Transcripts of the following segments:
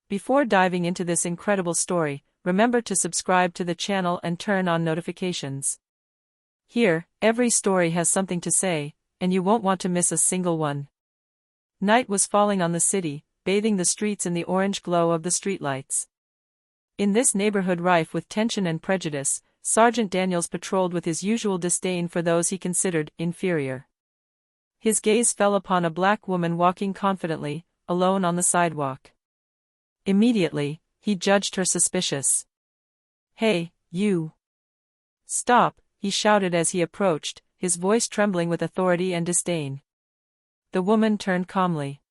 Before diving into this incredible story, remember to subscribe to the channel and turn on notifications. Here, every story has something to say, and you won't want to miss a single one. Night was falling on the city, bathing the streets in the orange glow of the streetlights. In this neighborhood rife with tension and prejudice, Sergeant Daniels patrolled with his usual disdain for those he considered inferior. His gaze fell upon a black woman walking confidently, alone on the sidewalk. Immediately, he judged her suspicious. "Hey, you! Stop!" he shouted as he approached, his voice trembling with authority and disdain. The woman turned calmly.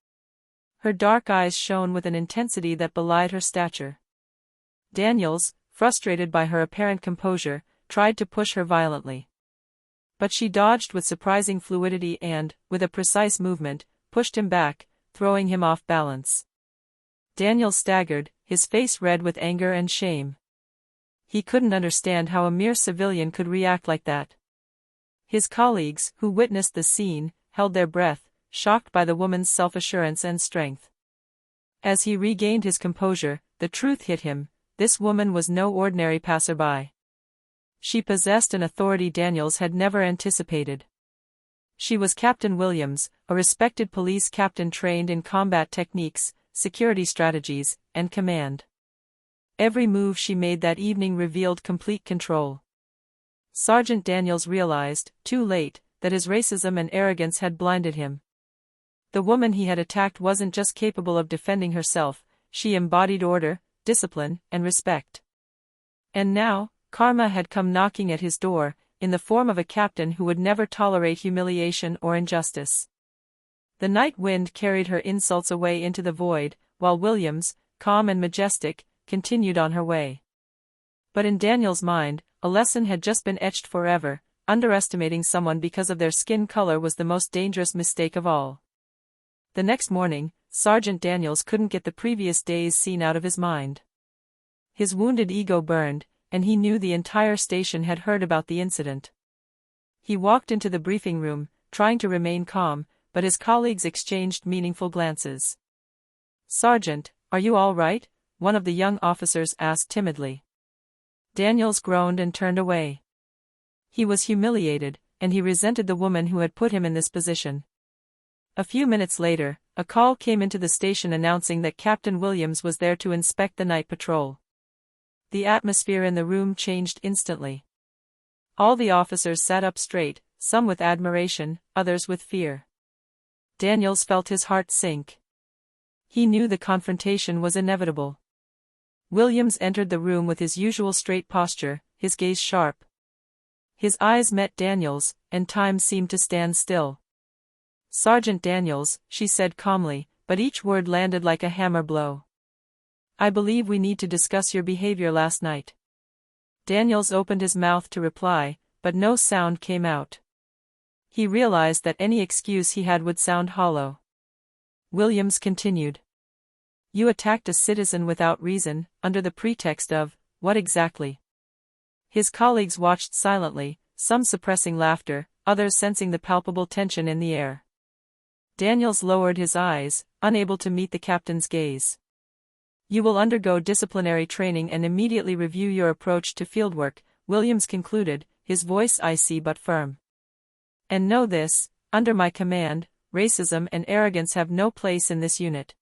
Her dark eyes shone with an intensity that belied her stature. Daniels, frustrated by her apparent composure, tried to push her violently. But she dodged with surprising fluidity and, with a precise movement, pushed him back, throwing him off balance. Daniels staggered, his face red with anger and shame. He couldn't understand how a mere civilian could react like that. His colleagues, who witnessed the scene, held their breath, shocked by the woman's self-assurance and strength. As he regained his composure, the truth hit him: this woman was no ordinary passerby. She possessed an authority Daniels had never anticipated. She was Captain Williams, a respected police captain trained in combat techniques, security strategies, and command. Every move she made that evening revealed complete control. Sergeant Daniels realized, too late, that his racism and arrogance had blinded him. The woman he had attacked wasn't just capable of defending herself, she embodied order, discipline, and respect. And now, karma had come knocking at his door, in the form of a captain who would never tolerate humiliation or injustice. The night wind carried her insults away into the void, while Williams, calm and majestic, continued on her way. But in Daniel's mind, a lesson had just been etched forever: underestimating someone because of their skin color was the most dangerous mistake of all. The next morning, Sergeant Daniels couldn't get the previous day's scene out of his mind. His wounded ego burned, and he knew the entire station had heard about the incident. He walked into the briefing room, trying to remain calm, but his colleagues exchanged meaningful glances. "Sergeant, are you all right?" one of the young officers asked timidly. Daniels groaned and turned away. He was humiliated, and he resented the woman who had put him in this position. A few minutes later, a call came into the station announcing that Captain Williams was there to inspect the night patrol. The atmosphere in the room changed instantly. All the officers sat up straight, some with admiration, others with fear. Daniels felt his heart sink. He knew the confrontation was inevitable. Williams entered the room with his usual straight posture, his gaze sharp. His eyes met Daniels', and time seemed to stand still. "Sergeant Daniels," she said calmly, but each word landed like a hammer blow. "I believe we need to discuss your behavior last night." Daniels opened his mouth to reply, but no sound came out. He realized that any excuse he had would sound hollow. Williams continued. "You attacked a citizen without reason, under the pretext of, what exactly?" His colleagues watched silently, some suppressing laughter, others sensing the palpable tension in the air. Daniels lowered his eyes, unable to meet the captain's gaze. "You will undergo disciplinary training and immediately review your approach to fieldwork," Williams concluded, his voice icy but firm. "And know this: under my command, racism and arrogance have no place in this unit."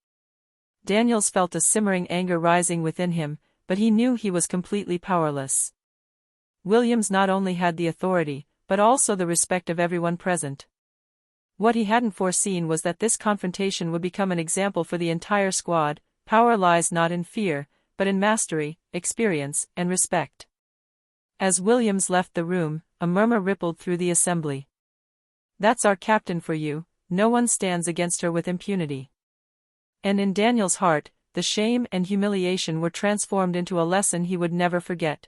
Daniels felt a simmering anger rising within him, but he knew he was completely powerless. Williams not only had the authority, but also the respect of everyone present. What he hadn't foreseen was that this confrontation would become an example for the entire squad. Power lies not in fear, but in mastery, experience, and respect. As Williams left the room, a murmur rippled through the assembly. "That's our captain for you, no one stands against her with impunity." And in Daniel's heart, the shame and humiliation were transformed into a lesson he would never forget.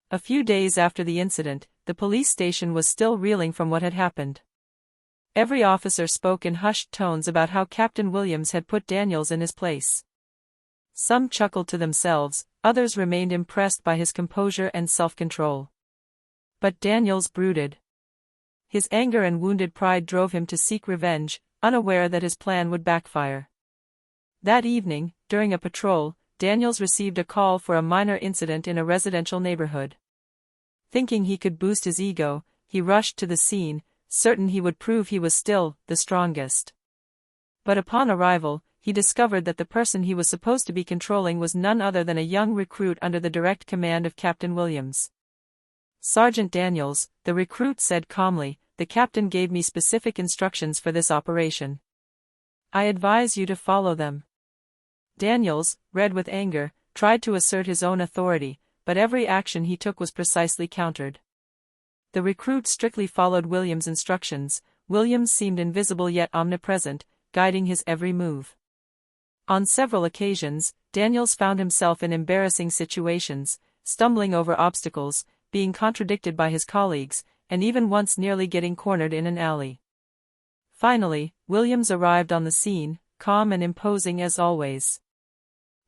A few days after the incident, the police station was still reeling from what had happened. Every officer spoke in hushed tones about how Captain Williams had put Daniels in his place. Some chuckled to themselves, others remained impressed by his composure and self-control. But Daniels brooded. His anger and wounded pride drove him to seek revenge, unaware that his plan would backfire. That evening, during a patrol, Daniels received a call for a minor incident in a residential neighborhood. Thinking he could boost his ego, he rushed to the scene, certain he would prove he was still the strongest. But upon arrival, he discovered that the person he was supposed to be controlling was none other than a young recruit under the direct command of Captain Williams. "Sergeant Daniels," the recruit said calmly, "the captain gave me specific instructions for this operation. I advise you to follow them." Daniels, red with anger, tried to assert his own authority, but every action he took was precisely countered. The recruit strictly followed Williams' instructions. Williams seemed invisible yet omnipresent, guiding his every move. On several occasions, Daniels found himself in embarrassing situations, stumbling over obstacles, being contradicted by his colleagues, and even once nearly getting cornered in an alley. Finally, Williams arrived on the scene, calm and imposing as always.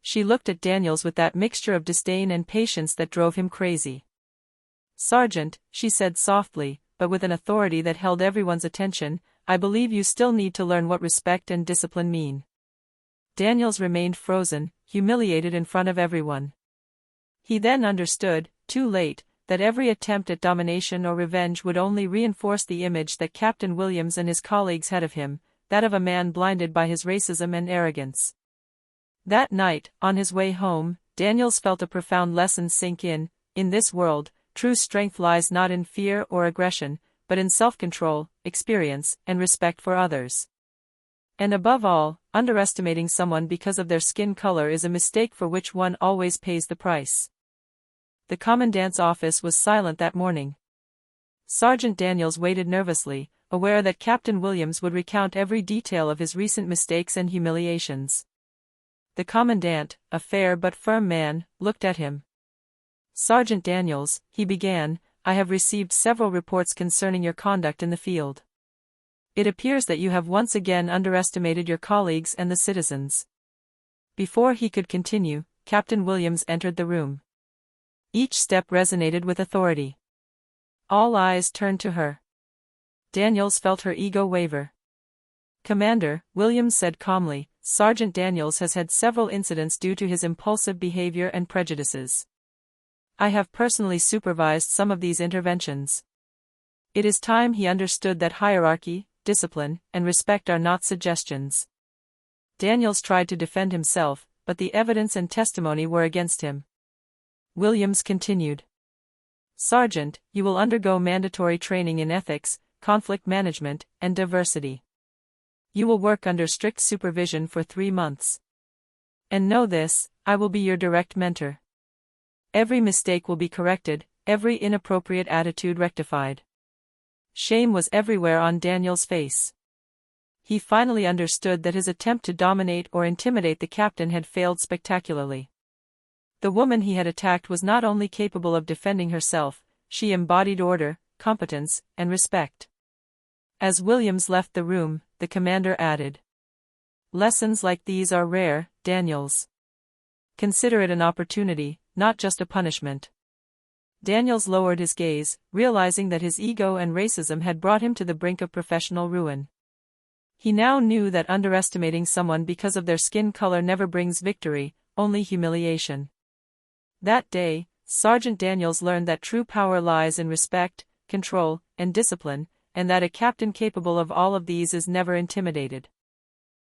She looked at Daniels with that mixture of disdain and patience that drove him crazy. "Sergeant," she said softly, but with an authority that held everyone's attention, "I believe you still need to learn what respect and discipline mean." Daniels remained frozen, humiliated in front of everyone. He then understood, too late, that every attempt at domination or revenge would only reinforce the image that Captain Williams and his colleagues had of him, that of a man blinded by his racism and arrogance. That night, on his way home, Daniels felt a profound lesson sink in this world, true strength lies not in fear or aggression, but in self-control, experience, and respect for others. And above all, underestimating someone because of their skin color is a mistake for which one always pays the price. The commandant's office was silent that morning. Sergeant Daniels waited nervously, aware that Captain Williams would recount every detail of his recent mistakes and humiliations. The commandant, a fair but firm man, looked at him. "Sergeant Daniels," he began, "I have received several reports concerning your conduct in the field. It appears that you have once again underestimated your colleagues and the citizens." Before he could continue, Captain Williams entered the room. Each step resonated with authority. All eyes turned to her. Daniels felt her ego waver. "Commander," Williams said calmly, "Sergeant Daniels has had several incidents due to his impulsive behavior and prejudices. I have personally supervised some of these interventions. It is time he understood that hierarchy, discipline, and respect are not suggestions." Daniels tried to defend himself, but the evidence and testimony were against him. Williams continued. "Sergeant, you will undergo mandatory training in ethics, conflict management, and diversity. You will work under strict supervision for 3 months. And know this, I will be your direct mentor. Every mistake will be corrected, every inappropriate attitude rectified." Shame was everywhere on Daniel's face. He finally understood that his attempt to dominate or intimidate the captain had failed spectacularly. The woman he had attacked was not only capable of defending herself, she embodied order, competence, and respect. As Williams left the room, the commander added, "Lessons like these are rare, Daniels. Consider it an opportunity, not just a punishment." Daniels lowered his gaze, realizing that his ego and racism had brought him to the brink of professional ruin. He now knew that underestimating someone because of their skin color never brings victory, only humiliation. That day, Sergeant Daniels learned that true power lies in respect, control, and discipline, and that a captain capable of all of these is never intimidated.